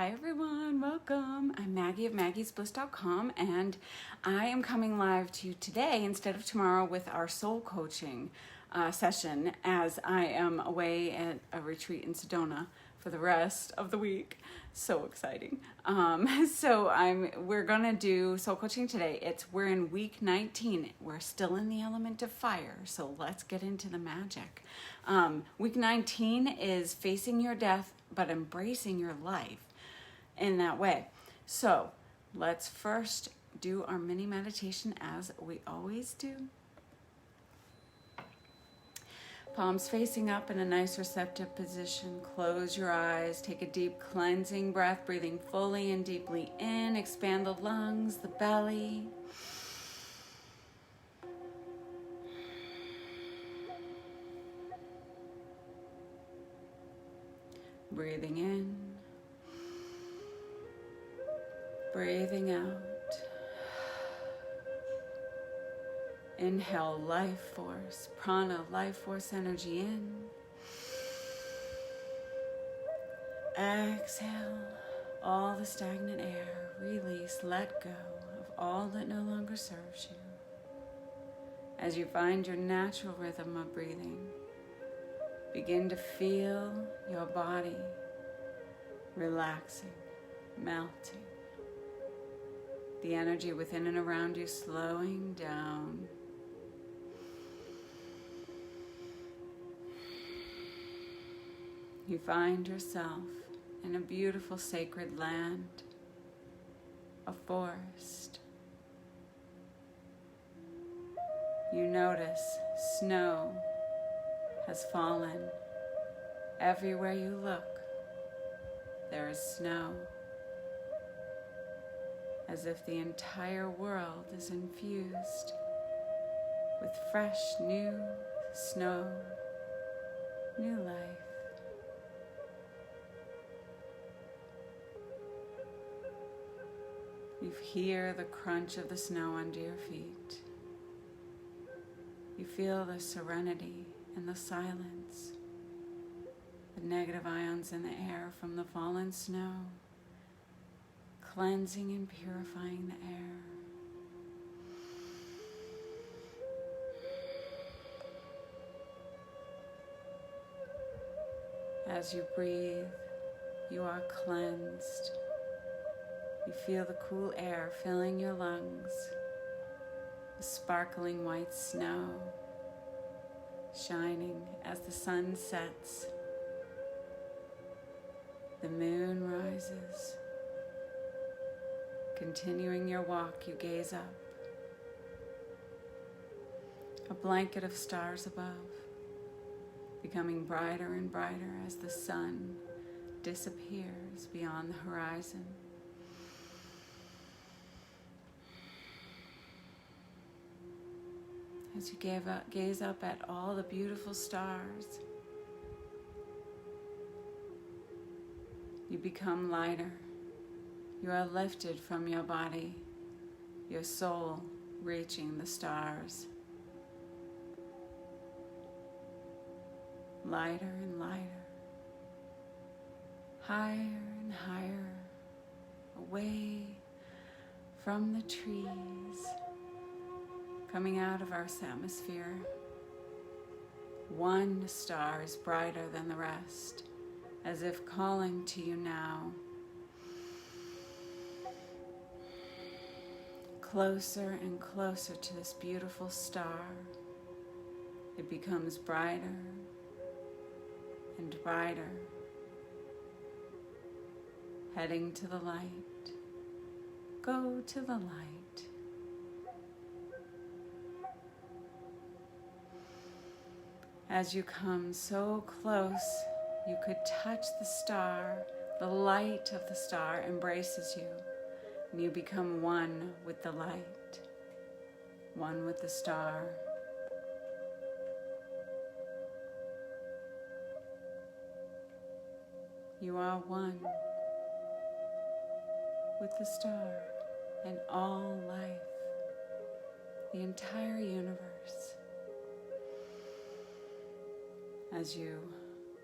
Hi everyone, welcome. I'm Maggie of maggiesbliss.com, and I am coming live to you today instead of tomorrow with our soul coaching session, as I am away at a retreat in Sedona for the rest of the week. So exciting. We're gonna do soul coaching today. We're in week 19. We're still in the element of fire, so let's get into the magic. Week 19 is facing your death but embracing your life in that way. So let's first do our mini meditation as we always do. Palms facing up in a nice receptive position. Close your eyes. Take a deep cleansing breath, breathing fully and deeply in. Expand the lungs, the belly. Breathing in. Breathing out. Inhale life force, prana, life force energy in. Exhale all the stagnant air. Release, let go of all that no longer serves you. As you find your natural rhythm of breathing, begin to feel your body relaxing, melting. The energy within and around you slowing down. You find yourself in a beautiful sacred land, a forest. You notice snow has fallen. Everywhere you look, there is snow, as if the entire world is infused with fresh, new snow, new life. You hear the crunch of the snow under your feet. You feel the serenity and the silence, the negative ions in the air from the fallen snow, cleansing and purifying the air. As you breathe, you are cleansed. You feel the cool air filling your lungs, the sparkling white snow shining as the sun sets. The moon rises. Continuing your walk, you gaze up. A blanket of stars above, becoming brighter and brighter as the sun disappears beyond the horizon. As you gaze up at all the beautiful stars, you become lighter. You are lifted from your body, your soul reaching the stars. Lighter and lighter, higher and higher, away from the trees, coming out of Earth's atmosphere. One star is brighter than the rest, as if calling to you now. Closer and closer to this beautiful star. It becomes brighter and brighter, heading to the light. Go to the light. As you come so close, you could touch the star. The light of the star embraces you, and you become one with the light, one with the star. You are one with the star and all life, the entire universe. As you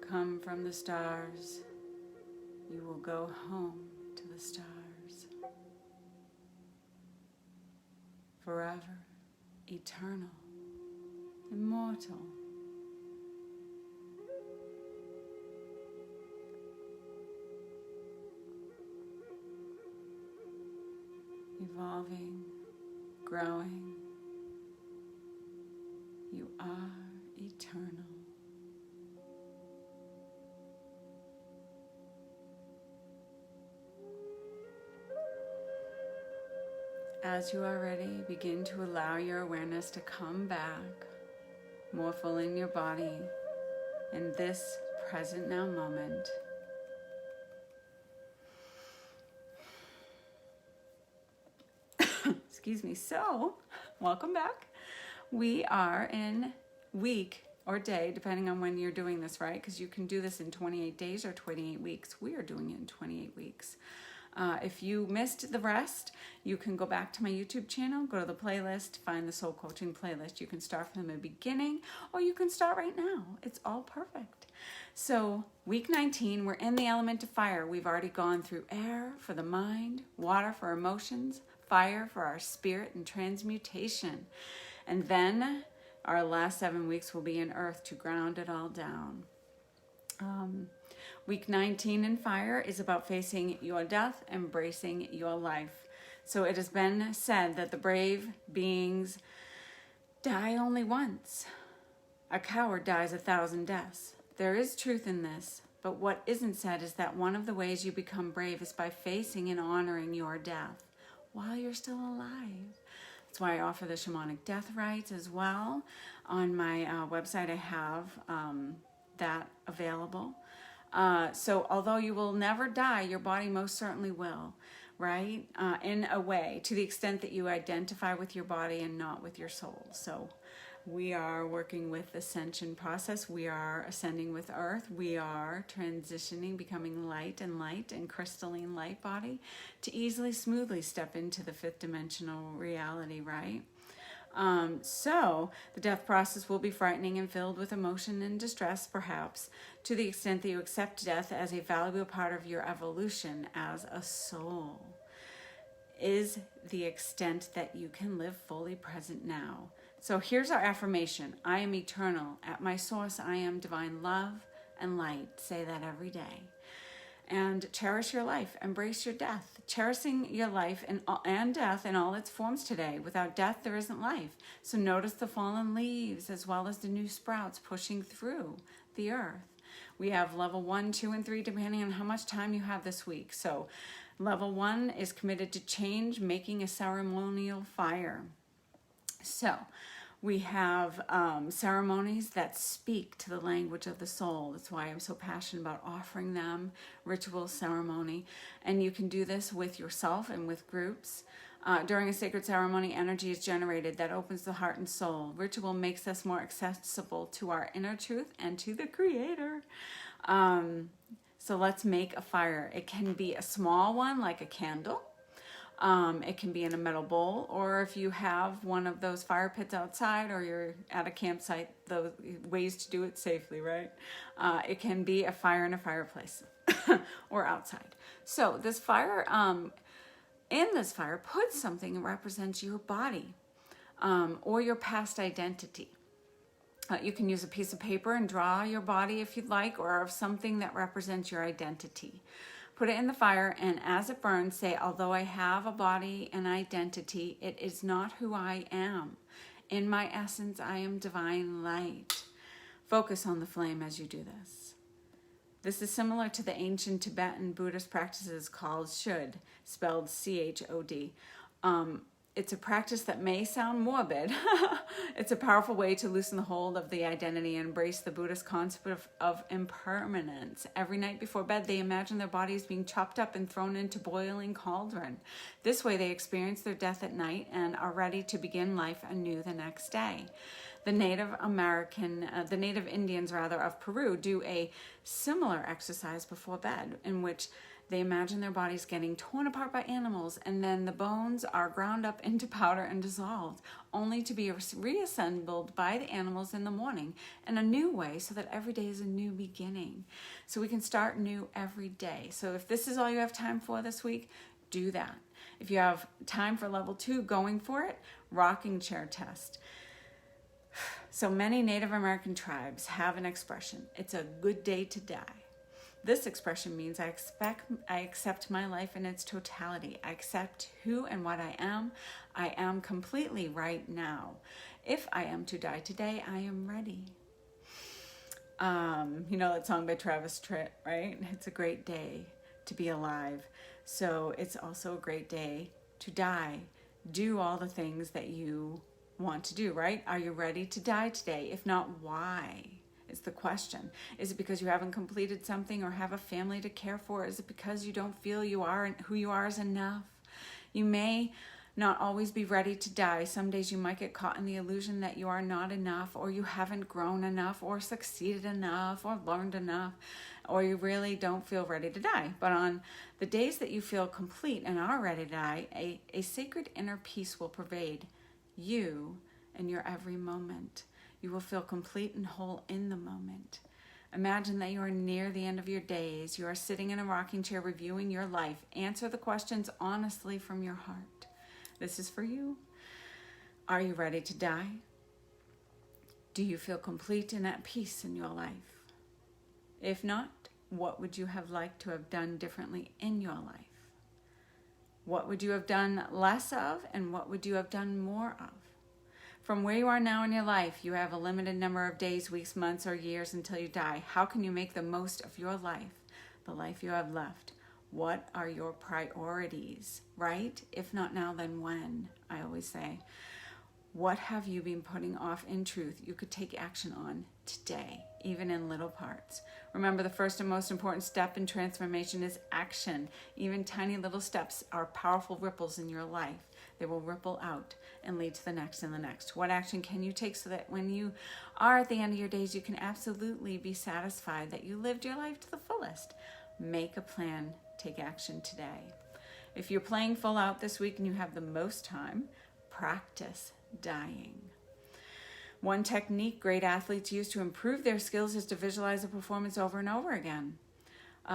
come from the stars, you will go home to the stars. Forever, eternal, immortal. Evolving, growing. You are eternal. As you are ready, begin to allow your awareness to come back, more fully in your body, in this present now moment. Excuse me. So, welcome back. We are in week or day, depending on when you're doing this, right? Because you can do this in 28 days or 28 weeks. We are doing it in 28 weeks. If you missed the rest, you can go back to my YouTube channel, go to the playlist, find the Soul Coaching playlist. You can start from the beginning, or you can start right now. It's all perfect. So week 19, we're in the element of fire. We've already gone through air for the mind, water for emotions, fire for our spirit and transmutation. And then our last 7 weeks will be in earth to ground it all down. Week 19 in fire is about facing your death, embracing your life. So it has been said that the brave beings die only once. A coward dies 1,000 deaths. There is truth in this, but what isn't said is that one of the ways you become brave is by facing and honoring your death while you're still alive. That's why I offer the shamanic death rites as well. On my website, I have that available. So although you will never die, your body most certainly will, right? In a way, to the extent that you identify with your body and not with your soul. So we are working with the Ascension process. We are ascending with Earth. We are transitioning, becoming light and crystalline light body to easily, smoothly step into the fifth dimensional reality, right? So the death process will be frightening and filled with emotion and distress, perhaps, to the extent that you accept death as a valuable part of your evolution as a soul. Is the extent that you can live fully present now. So here's our affirmation. I am eternal. At my source, I am divine love and light. Say that every day. And cherish your life. Embrace your death. Cherishing your life and death in all its forms today. Without death, there isn't life. So notice the fallen leaves as well as the new sprouts pushing through the earth. We have level 1, 2, and 3 depending on how much time you have this week. So level 1 is committed to change, making a ceremonial fire. So we have ceremonies that speak to the language of the soul. That's why I'm so passionate about offering them, ritual ceremony. And you can do this with yourself and with groups. During a sacred ceremony, energy is generated that opens the heart and soul. Ritual makes us more accessible to our inner truth and to the Creator. So let's make a fire. It can be a small one like a candle. It can be in a metal bowl, or if you have one of those fire pits outside or you're at a campsite, those ways to do it safely, right? It can be a fire in a fireplace or outside. So this fire, in this fire, put something that represents your body or your past identity. You can use a piece of paper and draw your body if you'd like, or of something that represents your identity. Put it in the fire, and as it burns, say, although I have a body and identity, it is not who I am. In my essence, I am divine light. Focus on the flame as you do this. This is similar to the ancient Tibetan Buddhist practices called Shud, spelled CHOD. It's a practice that may sound morbid. It's a powerful way to loosen the hold of the identity and embrace the Buddhist concept of impermanence. Every night before bed, they imagine their bodies being chopped up and thrown into boiling cauldron. This way, they experience their death at night and are ready to begin life anew the next day. The Native Indians of Peru do a similar exercise before bed, in which they imagine their bodies getting torn apart by animals, and then the bones are ground up into powder and dissolved, only to be reassembled by the animals in the morning in a new way, so that every day is a new beginning. So we can start new every day. So if this is all you have time for this week, do that. If you have time for level 2, going for it, rocking chair test. So many Native American tribes have an expression: it's a good day to die. This expression means I accept my life in its totality. I accept who and what I am. I am completely right now. If I am to die today, I am ready. You know that song by Travis Tritt, right? It's a great day to be alive. So it's also a great day to die. Do all the things that you want to do, right? Are you ready to die today? If not, why? Is the question. Is it because you haven't completed something or have a family to care for? Is it because you don't feel who you are is enough? You may not always be ready to die. Some days you might get caught in the illusion that you are not enough, or you haven't grown enough, or succeeded enough, or learned enough, or you really don't feel ready to die. But on the days that you feel complete and are ready to die, a sacred inner peace will pervade you in your every moment. You will feel complete and whole in the moment. Imagine that you are near the end of your days. You are sitting in a rocking chair reviewing your life. Answer the questions honestly from your heart. This is for you. Are you ready to die? Do you feel complete and at peace in your life? If not, what would you have liked to have done differently in your life? What would you have done less of, and what would you have done more of? From where you are now in your life, you have a limited number of days, weeks, months, or years until you die. How can you make the most of your life, the life you have left? What are your priorities, right? If not now, then when, I always say. What have you been putting off in truth you could take action on today, even in little parts? Remember, the first and most important step in transformation is action. Even tiny little steps are powerful ripples in your life. They will ripple out and lead to the next and the next. What action can you take so that when you are at the end of your days, you can absolutely be satisfied that you lived your life to the fullest? Make a plan. Take action today. If you're playing full out this week and you have the most time, practice dying. One technique great athletes use to improve their skills is to visualize a performance over and over again.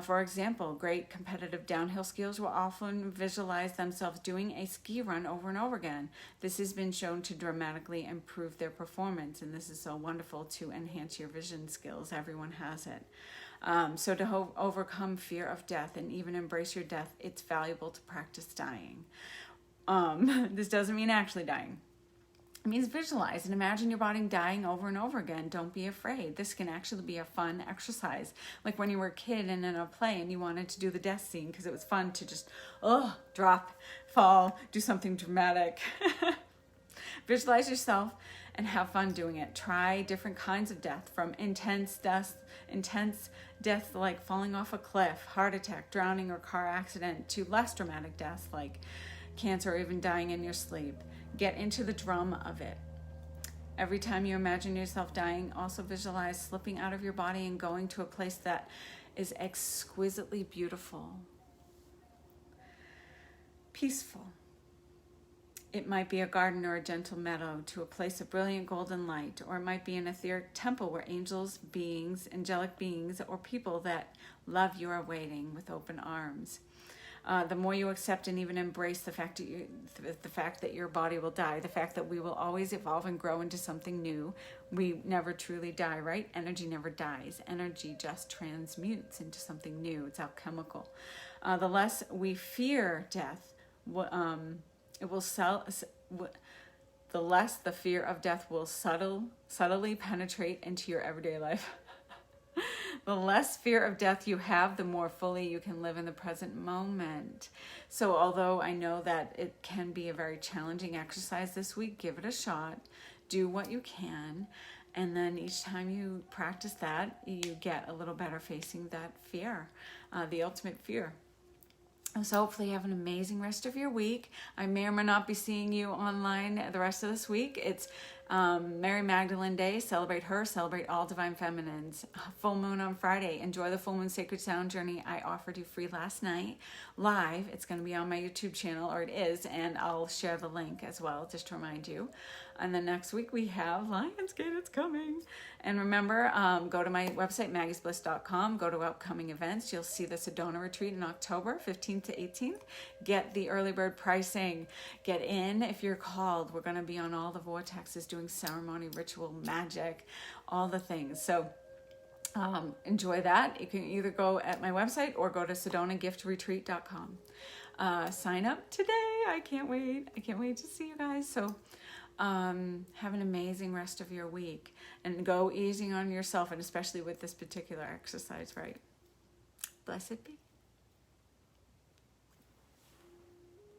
For example, great competitive downhill skiers will often visualize themselves doing a ski run over and over again. This has been shown to dramatically improve their performance, and this is so wonderful to enhance your vision skills. Everyone has it. So to overcome fear of death and even embrace your death, it's valuable to practice dying. This doesn't mean actually dying. It means visualize and imagine your body dying over and over again. Don't be afraid. This can actually be a fun exercise. Like when you were a kid and in a play and you wanted to do the death scene because it was fun to just, drop, fall, do something dramatic. Visualize yourself and have fun doing it. Try different kinds of death, from intense death like falling off a cliff, heart attack, drowning, or car accident, to less dramatic deaths like cancer or even dying in your sleep. Get into the drama of it. Every time you imagine yourself dying, also visualize slipping out of your body and going to a place that is exquisitely beautiful, peaceful. It might be a garden or a gentle meadow, to a place of brilliant golden light, or it might be an etheric temple where angelic beings, or people that love you are waiting with open arms. The more you accept and even embrace the fact that your body will die, the fact that we will always evolve and grow into something new. We never truly die, right? Energy never dies. Energy just transmutes into something new. It's alchemical. The less we fear death, the less the fear of death will subtly penetrate into your everyday life. The less fear of death you have, the more fully you can live in the present moment. So although I know that it can be a very challenging exercise this week, give it a shot. Do what you can. And then each time you practice that, you get a little better facing that fear, the ultimate fear. So hopefully you have an amazing rest of your week. I may or may not be seeing you online the rest of this week. It's Mary Magdalene Day, celebrate her, celebrate all divine feminines. Full moon on Friday, enjoy the full moon sacred sound journey I offered you free last night live. It's going to be on my YouTube channel, or it is, and I'll share the link as well, just to remind you. And then next week we have Lionsgate, it's coming. And remember, go to my website, maggiesbliss.com, go to upcoming events. You'll see the Sedona retreat in October 15th to 18th. Get the early bird pricing. Get in if you're called. We're going to be on all the vortexes doing ceremony, ritual, magic, all the things. So enjoy that. You can either go at my website or go to sedonagifretreat.com. Sign up today. I can't wait. I can't wait to see you guys. So have an amazing rest of your week, and go easy on yourself, and especially with this particular exercise, right? Blessed be.